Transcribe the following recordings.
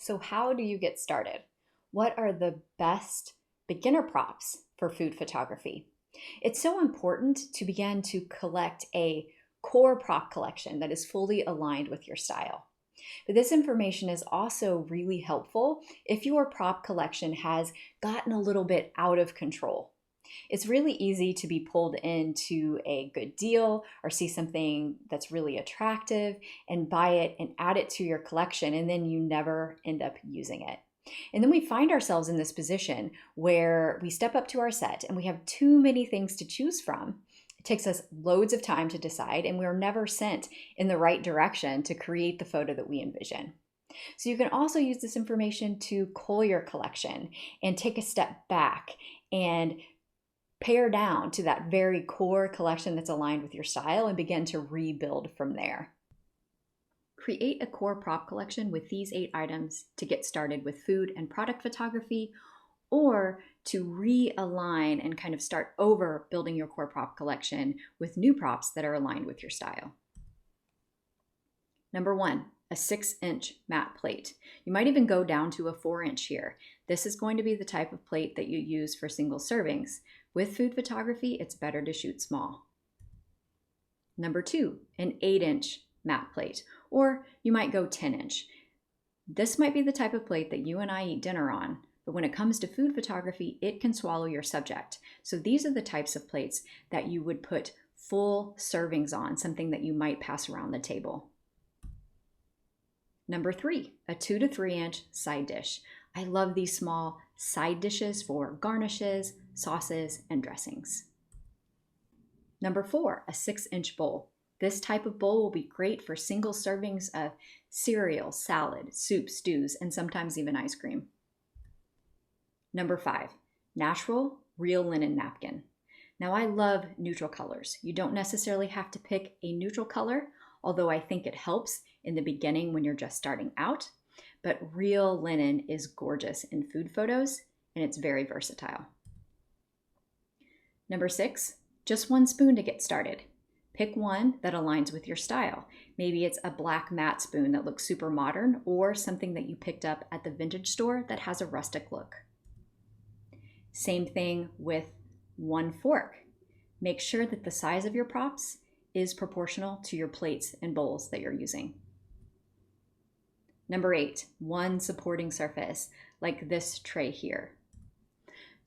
So how do you get started? What are the best beginner props for food photography? It's so important to begin to collect a core prop collection that is fully aligned with your style. But this information is also really helpful if your prop collection has gotten a little bit out of control. It's really easy to be pulled into a good deal or see something that's really attractive and buy it and add it to your collection, and then you never end up using it. And then we find ourselves in this position where we step up to our set and we have too many things to choose from. It takes us loads of time to decide, and we're never sent in the right direction to create the photo that we envision. So you can also use this information to cull your collection and take a step back and pare down to that very core collection that's aligned with your style and begin to rebuild from there. Create a core prop collection with these 8 items to get started with food and product photography, or to realign and kind of start over building your core prop collection with new props that are aligned with your style. Number 1, a 6-inch matte plate. You might even go down to a 4-inch here. This is going to be the type of plate that you use for single servings. With food photography, it's better to shoot small. Number 2, an 8-inch matte plate, or you might go 10-inch. This might be the type of plate that you and I eat dinner on, but when it comes to food photography, it can swallow your subject. So these are the types of plates that you would put full servings on, something that you might pass around the table. Number 3, a 2 to 3-inch side dish. I love these small side dishes for garnishes, sauces, and dressings. Number 4, a 6-inch bowl. This type of bowl will be great for single servings of cereal, salad, soup, stews, and sometimes even ice cream. Number 5, natural real linen napkin. Now I love neutral colors. You don't necessarily have to pick a neutral color, although I think it helps in the beginning when you're just starting out. But real linen is gorgeous in food photos, and it's very versatile. Number 6, just 1 spoon to get started. Pick one that aligns with your style. Maybe it's a black matte spoon that looks super modern, or something that you picked up at the vintage store that has a rustic look. Same thing with 1 fork. Make sure that the size of your props is proportional to your plates and bowls that you're using. Number 8, 1 supporting surface, like this tray here.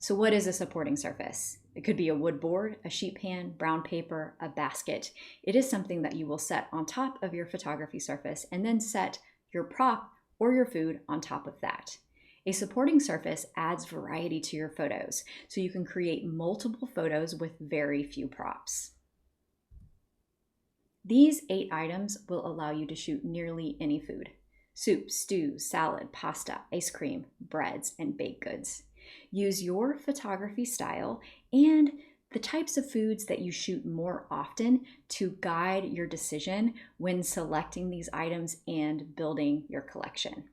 So what is a supporting surface? It could be a wood board, a sheet pan, brown paper, a basket. It is something that you will set on top of your photography surface and then set your prop or your food on top of that. A supporting surface adds variety to your photos, so you can create multiple photos with very few props. These 8 items will allow you to shoot nearly any food: soup, stew, salad, pasta, ice cream, breads, and baked goods. Use your photography style and the types of foods that you shoot more often to guide your decision when selecting these items and building your collection.